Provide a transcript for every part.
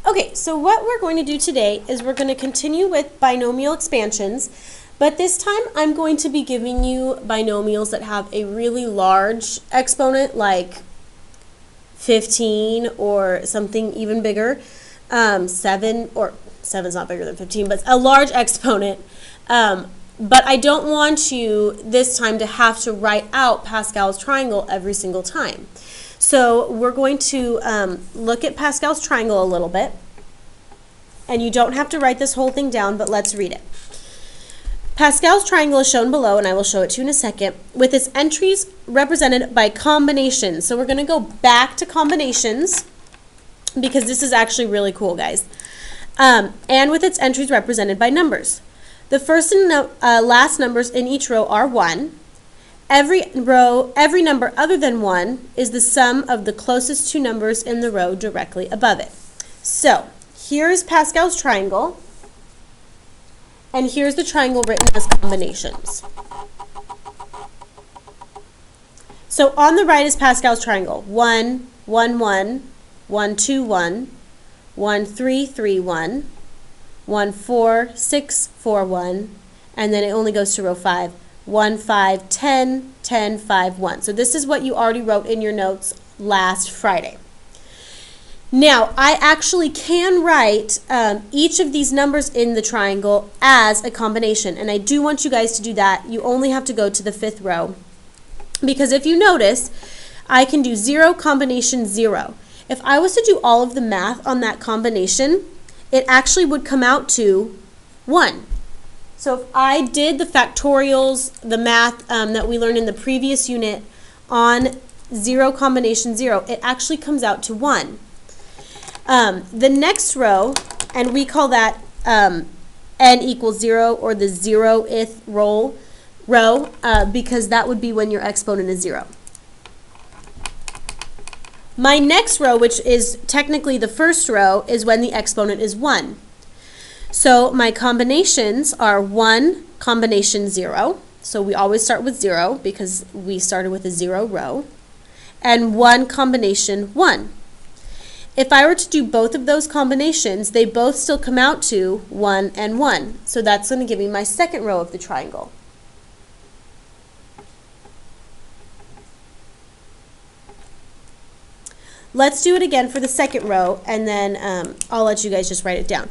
Okay, so what we're going to do today is we're going to continue with binomial expansions, but this time I'm going to be giving you binomials that have a really large exponent, like 15 or something even bigger, 7, or 7's not bigger than 15, but a large exponent. But I don't want you this time to have to write out Pascal's triangle every single time. So we're going to look at Pascal's triangle a little bit. And you don't have to write this whole thing down, but let's read it. Pascal's triangle is shown below, and I will show it to you in a second, with its entries represented by combinations. So we're going to go back to combinations because this is actually really cool, guys. And with its entries represented by numbers. The first and last numbers in each row are 1. Every number other than 1 is the sum of the closest two numbers in the row directly above it. So here's Pascal's triangle, and here's the triangle written as combinations. So on the right is Pascal's triangle: 1, 1, 1, 1, 2, 1, 1, 3, 3, 1, 1, 4, 6, 4, 1, and then it only goes to row 5. 1, 5, 10, 10, 5, 1. So this is what you already wrote in your notes last Friday. Now, I actually can write each of these numbers in the triangle as a combination, and I do want you guys to do that. You only have to go to the 5th row, because if you notice, I can do 0 combination 0. If I was to do all of the math on that combination, it actually would come out to 1. So if I did the factorials, the math that we learned in the previous unit on 0 combination 0, it actually comes out to 1. The next row, and we call that n equals 0, or the 0th row, because that would be when your exponent is 0. My next row, which is technically the first row, is when the exponent is 1. So my combinations are 1 combination 0. So we always start with 0 because we started with a 0 row. And 1 combination 1. If I were to do both of those combinations, they both still come out to 1 and 1. So that's going to give me my second row of the triangle. Let's do it again for the second row, and then I'll let you guys just write it down.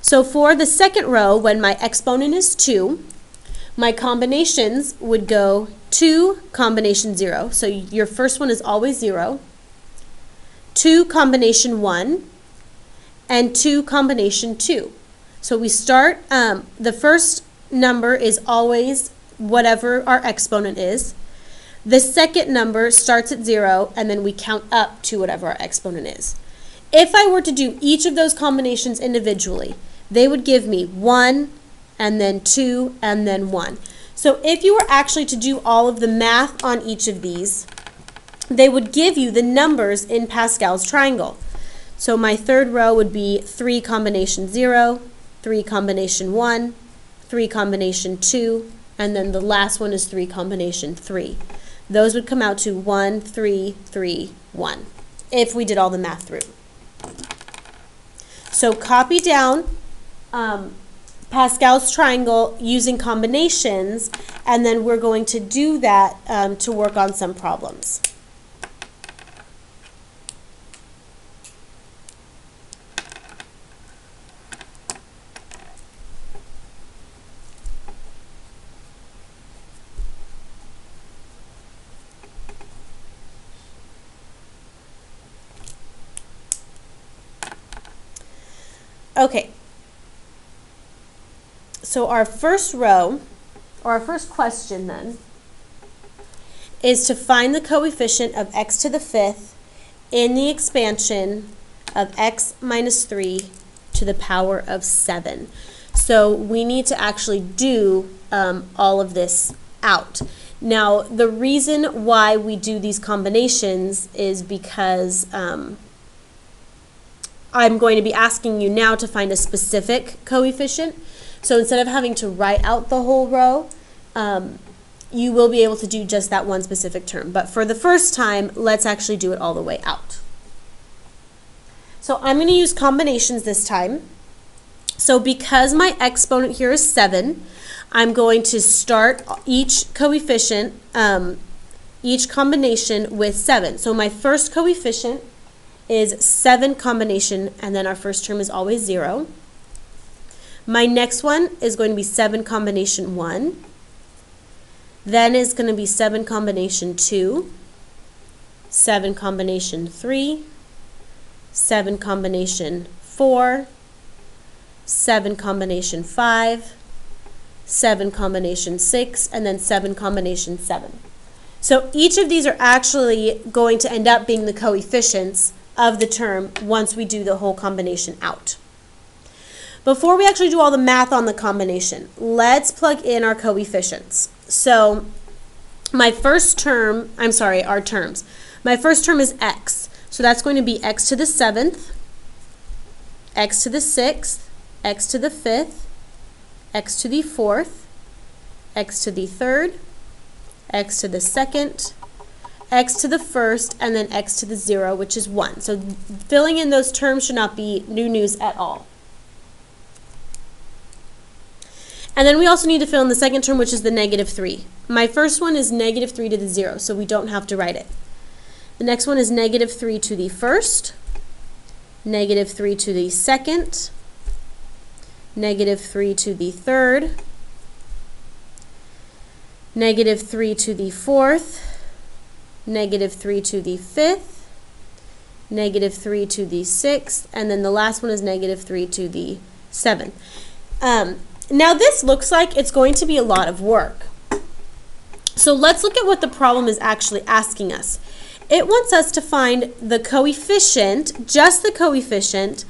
So for the second row, when my exponent is 2, my combinations would go 2 combination 0. So your first one is always 0. 2 combination 1, and 2 combination 2. So we start, the first number is always whatever our exponent is. The second number starts at 0, and then we count up to whatever our exponent is. If I were to do each of those combinations individually, they would give me 1, and then 2, and then 1. So if you were actually to do all of the math on each of these, they would give you the numbers in Pascal's triangle. So my third row would be 3 combination 0, 3 combination 1, 3 combination 2, and then the last one is 3 combination 3. Those would come out to 1, 3, 3, 1, if we did all the math through. So copy down Pascal's triangle using combinations, and then we're going to do that to work on some problems. Okay, so our first row, or our first question then, is to find the coefficient of x to the 5th in the expansion of x minus 3 to the power of 7. So we need to actually do all of this out. Now, the reason why we do these combinations is because I'm going to be asking you now to find a specific coefficient. So instead of having to write out the whole row, you will be able to do just that one specific term. But for the first time, let's actually do it all the way out. So I'm going to use combinations this time. So because my exponent here is 7, I'm going to start each coefficient, each combination with 7. So my first coefficient is 7 combination, and then our first term is always 0. My next one is going to be 7 combination 1. Then is going to be 7 combination 2, 7 combination 3, 7 combination 4, 7 combination 5, 7 combination 6, and then 7 combination 7. So each of these are actually going to end up being the coefficients of the term once we do the whole combination out. Before we actually do all the math on the combination, let's plug in our coefficients. So my first term, our terms. My first term is x. So that's going to be x to the 7th, x to the 6th, x to the 5th, x to the 4th, x to the 3rd, x to the 2nd, x to the 1st, and then x to the 0, which is 1. So filling in those terms should not be new news at all. And then we also need to fill in the second term, which is the -3. My first one is -3 to the 0, so we don't have to write it. The next one is -3 to the 1st, -3 to the 2nd, -3 to the 3rd, -3 to the 4th, -3 to the 5th, -3 to the 6th, and then the last one is -3 to the 7th. Now this looks like it's going to be a lot of work. So let's look at what the problem is actually asking us. It wants us to find the coefficient, just the coefficient,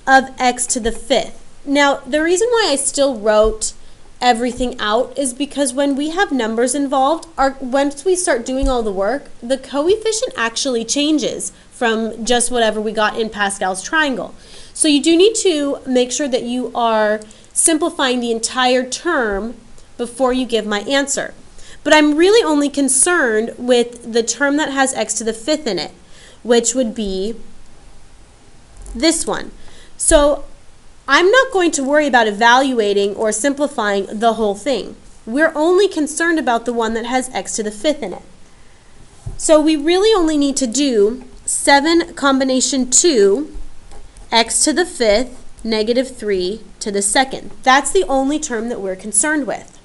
of x to the 5th. Now the reason why I still wrote everything out is because when we have numbers involved, once we start doing all the work, the coefficient actually changes from just whatever we got in Pascal's triangle. So you do need to make sure that you are simplifying the entire term before you give my answer. But I'm really only concerned with the term that has x to the 5th in it, which would be this one. So I'm not going to worry about evaluating or simplifying the whole thing. We're only concerned about the one that has x to the 5th in it. So we really only need to do 7 combination 2, x to the 5th, -3 to the 2nd. That's the only term that we're concerned with.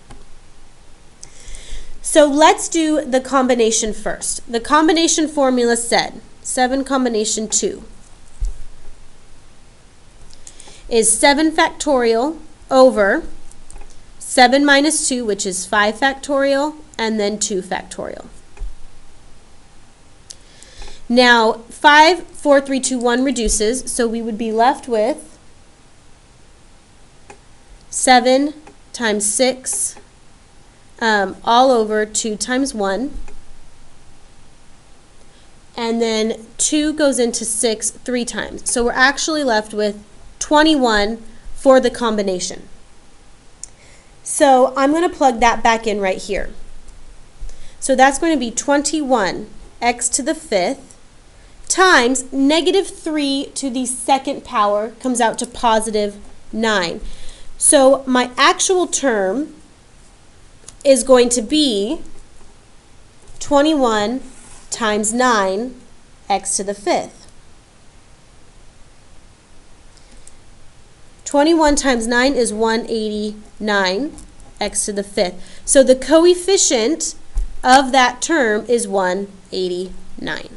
So let's do the combination first. The combination formula said 7 combination 2 is 7 factorial over 7 minus 2, which is 5 factorial, and then 2 factorial. Now 5, 4, 3, 2, 1 reduces, so we would be left with 7 times 6 all over 2 times 1. And then 2 goes into 6 3 times. So we're actually left with 21 for the combination. So I'm going to plug that back in right here. So that's going to be 21 x to the 5th times -3 to the 2nd power comes out to +9. So my actual term is going to be 21 times 9 x to the 5th. 21 times 9 is 189 x to the 5th. So the coefficient of that term is 189.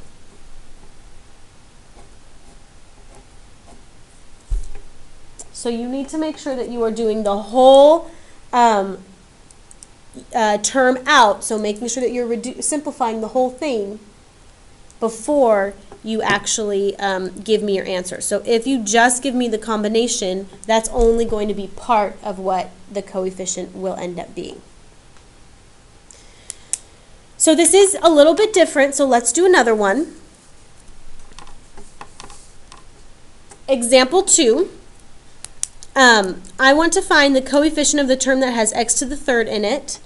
So you need to make sure that you are doing the whole term out, so making sure that you're simplifying the whole thing before you actually give me your answer. So if you just give me the combination, that's only going to be part of what the coefficient will end up being. So this is a little bit different, so let's do another one. Example 2. I want to find the coefficient of the term that has x to the 3rd in it.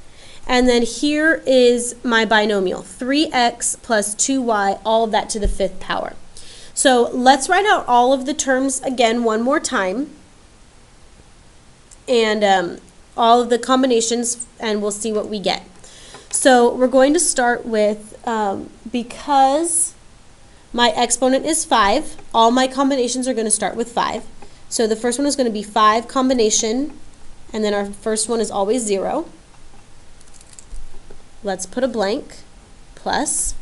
And then here is my binomial, 3x plus 2y, all of that to the 5th power. So let's write out all of the terms again one more time, and all of the combinations, and we'll see what we get. So we're going to start with, because my exponent is 5, all my combinations are going to start with 5. So the first one is going to be 5 combination, and then our first one is always 0. Let's put a blank, plus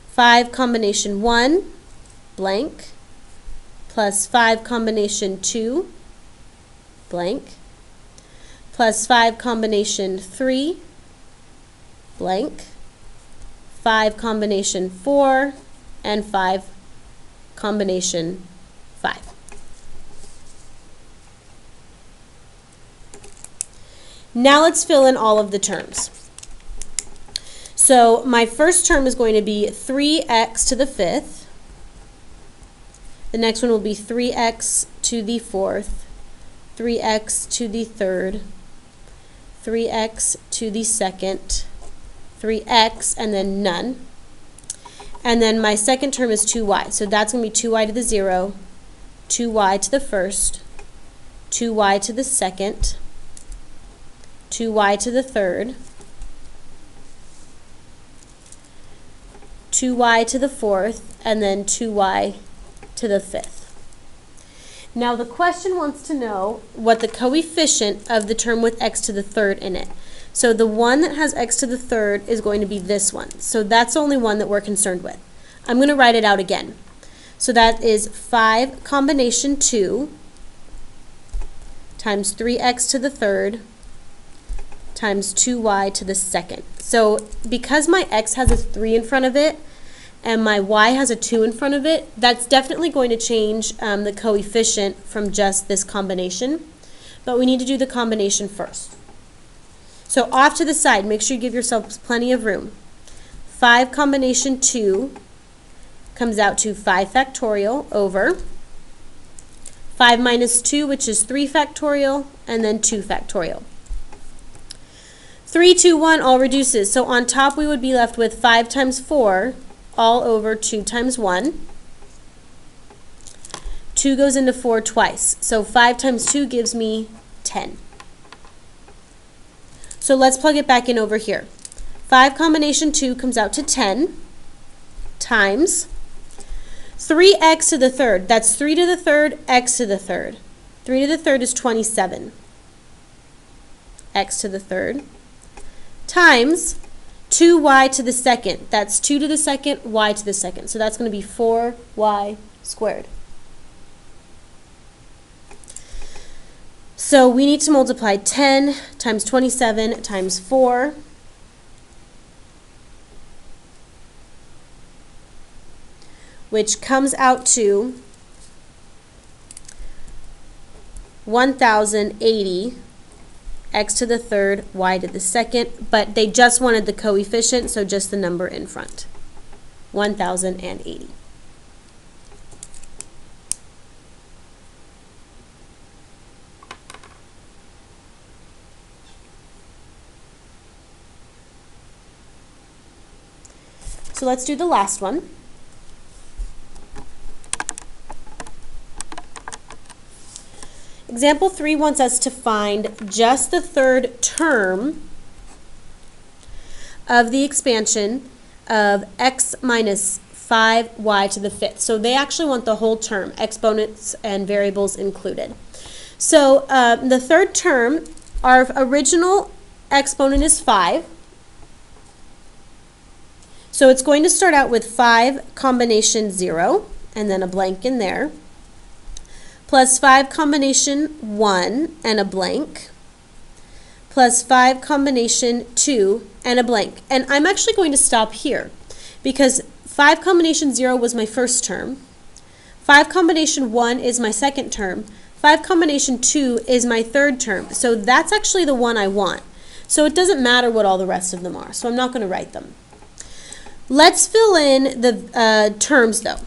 5 combination 1, blank, plus 5 combination 2, blank, plus 5 combination 3, blank, 5 combination 4, and 5 combination 5. Now let's fill in all of the terms. So my first term is going to be 3x to the 5th. The next one will be 3x to the 4th, 3x to the 3rd, 3x to the 2nd, 3x, and then none. And then my second term is 2y. So that's going to be 2y to the 0, 2y to the 1st, 2y to the 2nd, 2y to the 3rd, 2y to the 4th, and then 2y to the 5th. Now the question wants to know what the coefficient of the term with x to the 3rd in it. So the one that has x to the 3rd is going to be this one. So that's the only one that we're concerned with. I'm going to write it out again. So that is 5 combination 2 times 3x to the 3rd times 2y to the 2nd. So because my x has a 3 in front of it and my y has a 2 in front of it, that's definitely going to change the coefficient from just this combination. But we need to do the combination first. So off to the side, make sure you give yourselves plenty of room. 5 combination 2 comes out to 5 factorial over 5 minus 2, which is 3 factorial, and then 2 factorial. 3, 2, 1 all reduces. So on top we would be left with 5 times 4 all over 2 times 1. 2 goes into 4 twice. So 5 times 2 gives me 10. So let's plug it back in over here. 5 combination 2 comes out to 10 times 3x to the 3rd. That's 3 to the 3rd, x to the 3rd. 3 to the 3rd is 27. X to the 3rd. Times 2y to the 2nd. That's 2 to the 2nd, y to the 2nd. So that's going to be 4y squared. So we need to multiply 10 times 27 times 4. Which comes out to 1080 x to the 3rd, y to the 2nd, but they just wanted the coefficient, so just the number in front. 1080. So let's do the last one. Example 3 wants us to find just the 3rd term of the expansion of x minus 5y to the 5th. So they actually want the whole term, exponents and variables included. So the 3rd term, our original exponent is 5. So it's going to start out with 5 combination 0, and then a blank in there, plus 5 combination 1 and a blank, plus 5 combination 2 and a blank. And I'm actually going to stop here because 5 combination 0 was my first term, 5 combination 1 is my second term, 5 combination 2 is my third term. So that's actually the one I want. So it doesn't matter what all the rest of them are, so I'm not going to write them. Let's fill in the terms though.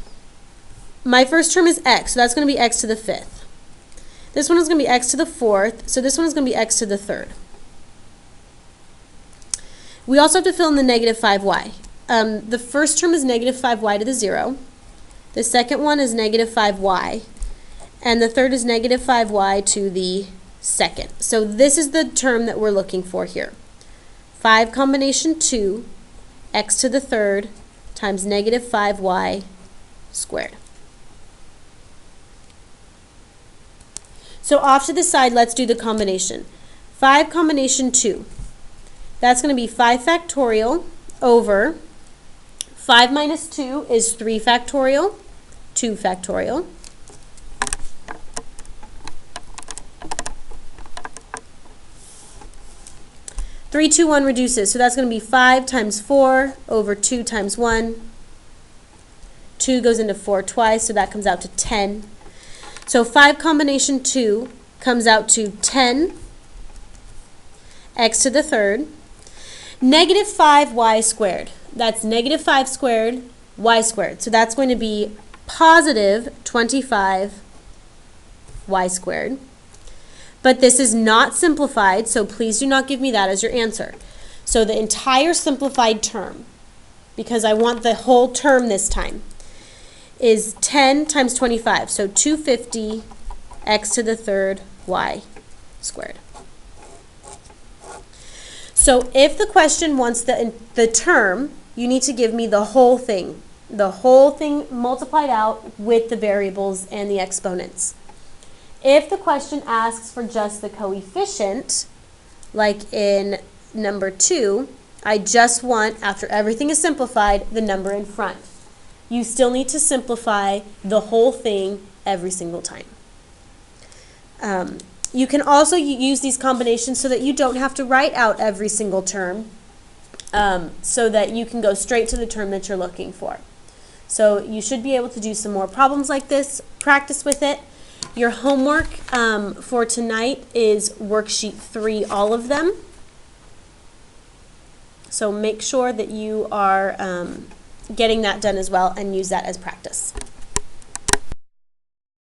My first term is x, so that's going to be x to the 5th. This one is going to be x to the 4th, so this one is going to be x to the 3rd. We also have to fill in the negative 5y. The first term is negative 5y to the 0. The second one is negative 5y. And the third is negative 5y to the second. So this is the term that we're looking for here. 5 combination 2, x to the third times negative 5y squared. So off to the side, let's do the combination. 5 combination 2. That's going to be 5 factorial over 5 minus 2 is 3 factorial, 2 factorial. Three, 2, 1 reduces, so that's going to be 5 times 4 over 2 times 1. 2 goes into 4 twice, so that comes out to 10. So 5 combination 2 comes out to 10 x to the third. Negative 5y squared. That's negative 5 squared, y squared. So that's going to be positive 25y squared. But this is not simplified, so please do not give me that as your answer. So the entire simplified term, because I want the whole term this time, is 10 times 25. So 250 x to the third y squared. So if the question wants the term, you need to give me the whole thing multiplied out with the variables and the exponents. If the question asks for just the coefficient, like in number 2, I just want, after everything is simplified, the number in front. You still need to simplify the whole thing every single time. You can also use these combinations so that you don't have to write out every single term, so that you can go straight to the term that you're looking for. So you should be able to do some more problems like this, practice with it. Your homework for tonight is worksheet 3, all of them. So make sure that you are getting that done as well and use that as practice.